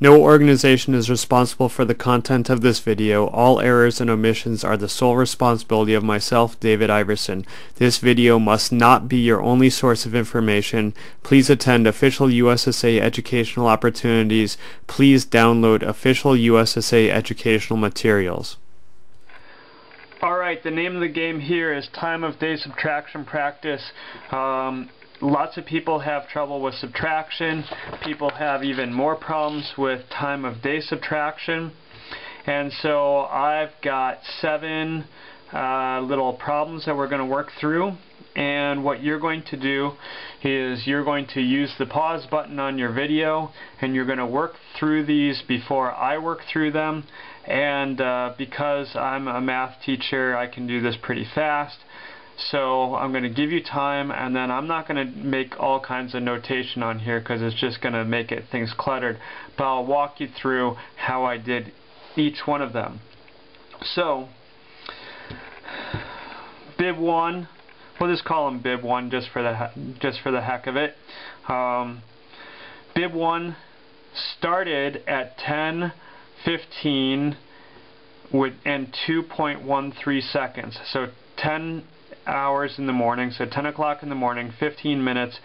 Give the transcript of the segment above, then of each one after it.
No organization is responsible for the content of this video. All errors and omissions are the sole responsibility of myself, David Iverson. This video must not be your only source of information. Please attend official USSA educational opportunities. Please download official USSA educational materials. Alright, the name of the game here is Time of Day Subtraction Practice. Lots of people have trouble with subtraction. People have even more problems with time of day subtraction. And so I've got 7 little problems that we're going to work through. And what you're going to do is you're going to use the pause button on your video and you're going to work through these before I work through them. And because I'm a math teacher, I can do this pretty fast. So I'm going to give you time, and then I'm not going to make all kinds of notation on here because it's just going to make things cluttered. But I'll walk you through how I did each one of them. So bib 1, we'll just call him bib 1 just for the heck of it. Bib 1 started at 10:15 and 2.13 seconds. So 10 hours in the morning, so 10 o'clock in the morning, 15 minutes,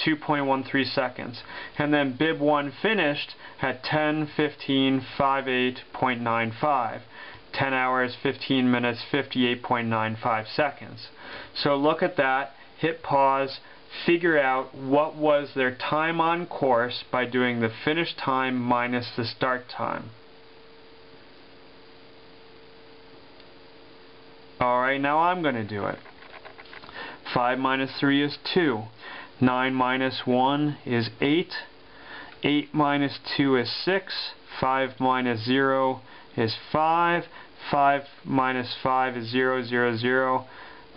2.13 seconds. And then bib 1 finished at 10:15:58.95. 10 hours, 15 minutes, 58.95 seconds. So look at that, hit pause, figure out what was their time on course by doing the finish time minus the start time. Alright, now I'm going to do it. 5 minus 3 is 2. 9 minus 1 is 8. 8 minus 2 is 6. 5 minus 0 is 5. 5 minus 5 is 0, 0, 0.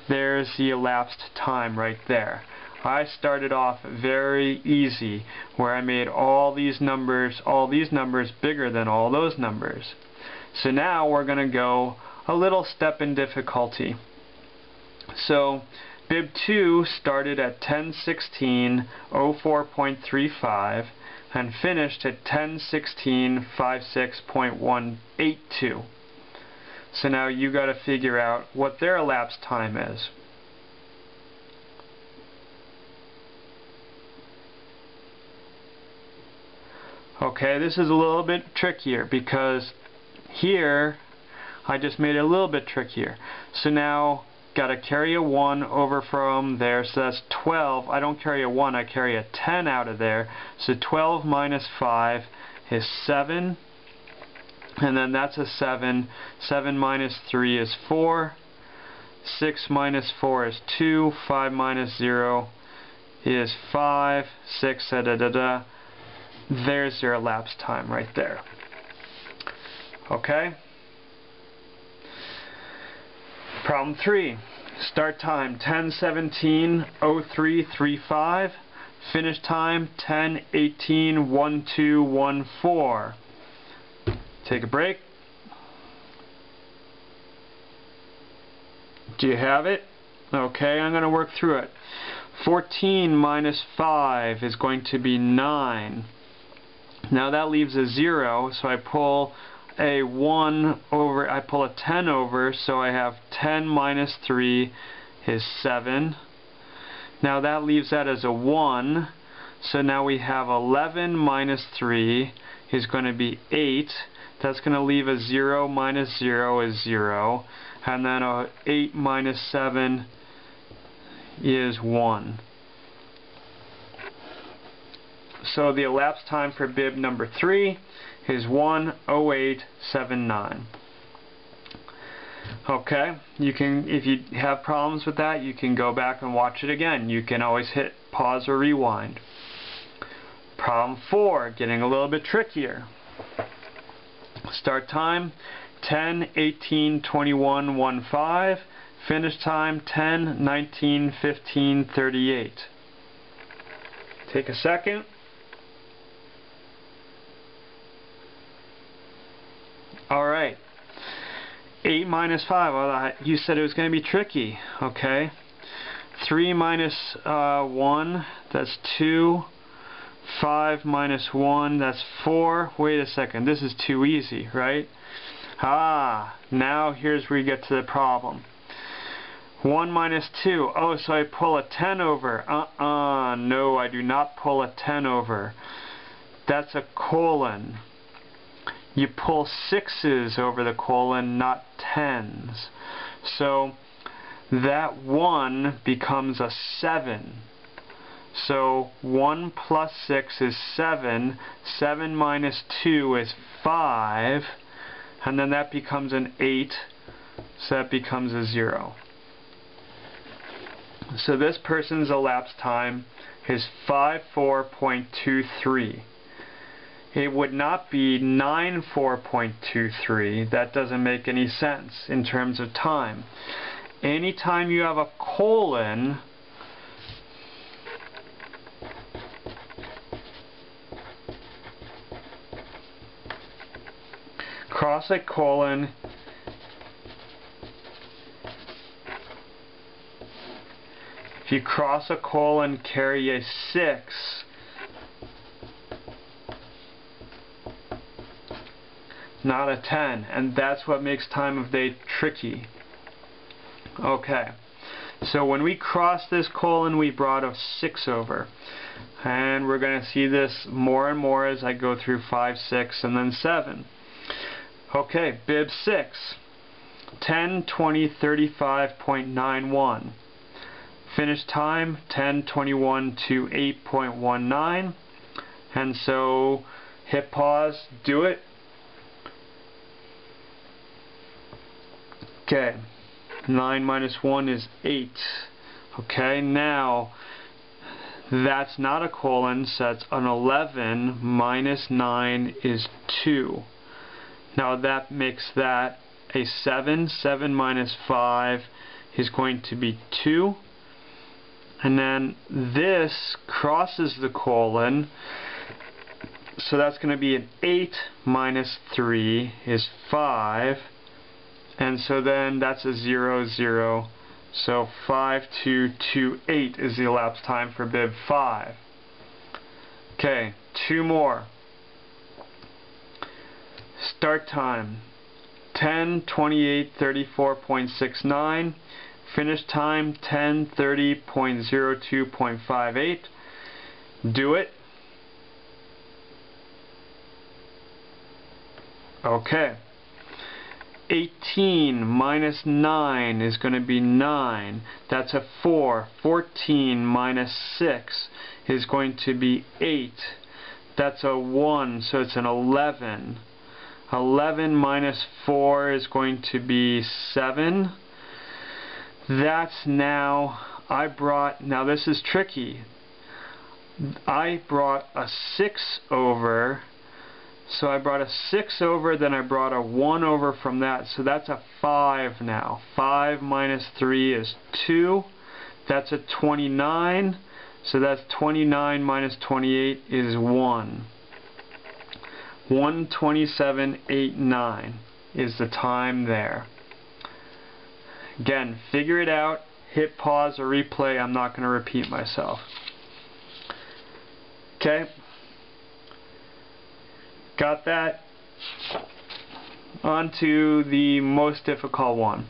There's the elapsed time right there. I started off very easy, where I made all these numbers bigger than all those numbers. So now we're going to go a little step in difficulty. So bib 2 started at 10:16:04.35 and finished at 10:16:56.182. So now you got to figure out what their elapsed time is. Okay, this is a little bit trickier because here I just made it a little bit trickier. So now got to carry a 1 over from there, so that's 12. I don't carry a 1, I carry a 10 out of there. So 12 minus 5 is 7. And then that's a 7. 7 minus 3 is 4. 6 minus 4 is 2. 5 minus 0 is 5. 6, da da da da. There's your elapsed time right there. Okay? Problem 3. Start time 10:17:03.35. Finish time 10:18:12.14. Take a break. Do you have it? Okay, I'm going to work through it. 14 minus 5 is going to be 9. Now that leaves a 0, so I pull a 1 over, I pull a 10 over, so I have 10 minus 3 is 7. Now that leaves that as a 1, so now we have 11 minus 3 is going to be 8. That's going to leave a 0 minus 0 is 0, and then a 8 minus 7 is 1. So the elapsed time for bib number 3 is 1:08:79. Okay, you can, if you have problems with that, you can go back and watch it again. You can always hit pause or rewind. Problem 4, getting a little bit trickier. Start time 10:18:21.15. Finish time 10:19:15.38. Take a second. Alright, 8 minus 5, well, you said it was going to be tricky, okay. 3 minus 1, that's 2. 5 minus 1, that's 4. Wait a second, this is too easy, right? Now here's where you get to the problem. 1 minus 2. Oh, so I pull a 10 over. No, I do not pull a 10 over. That's a colon. You pull 6's over the colon, not 10's. So that 1 becomes a 7. So 1 plus 6 is 7. 7 minus 2 is 5. And then that becomes an 8. So that becomes a 0. So this person's elapsed time is 54.23. It would not be 94.23. That doesn't make any sense in terms of time. Anytime you have a colon, cross a colon, if you cross a colon, carry a 6, not a 10, and that's what makes time of day tricky. Okay, so when we cross this colon, we brought a 6 over, and we're going to see this more and more as I go through 5, 6, and then 7. Okay, bib 6, 10, 20, 35.91. Finish time, 10:21 to 8.19. And so, hit pause, do it. Okay, 9 minus 1 is 8. Okay, now, that's not a colon, so that's an 11 minus 9 is 2. Now that makes that a 7. 7 minus 5 is going to be 2. And then this crosses the colon, so that's going to be an 8 minus 3 is 5. And so then that's a 0, 0. So 5228 is the elapsed time for bib 5. Okay, 2 more. Start time, 10:28:34.69. Finish time, 10:30.02.58. Do it. Okay. 18 minus 9 is going to be 9. That's a 4. 14 minus 6 is going to be 8. That's a 1, so it's an 11. 11 minus 4 is going to be 7. That's now, now this is tricky. I brought a 6 over, so I brought a 6 over, then I brought a 1 over from that, so that's a 5 now. 5 minus 3 is 2. That's a 29, so that's 29 minus 28 is 1. 1:27.89 is the time there. Again, figure it out, hit pause or replay. I'm not going to repeat myself. Okay? Got that? On to the most difficult one.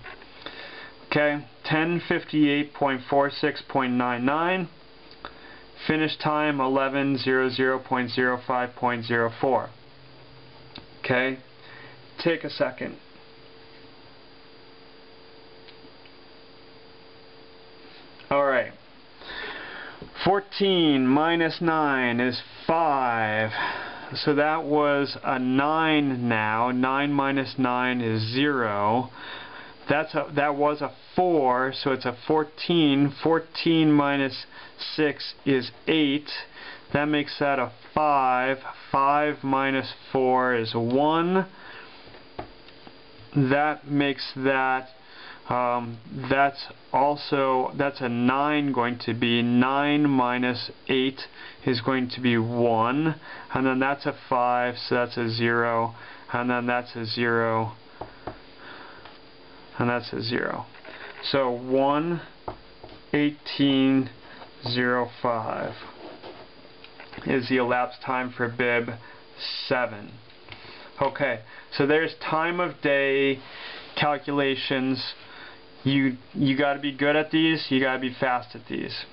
Okay, 10:58.46.99. Finish time 11:00.05.04. Okay, take a second. Alright, 14 minus 9 is 5. So that was a 9 now. 9 minus 9 is 0. That was a 4, so it's a 14. 14 minus 6 is 8. That makes that a 5. 5 minus 4 is 1. That makes that, that's a 9 going to be. 9 minus 8 is going to be 1. And then that's a 5, so that's a 0. And then that's a 0. And that's a 0. So 1:18:05. is the elapsed time for bib 7. Okay, so there's time of day calculations. You got to be good at these, you got to be fast at these.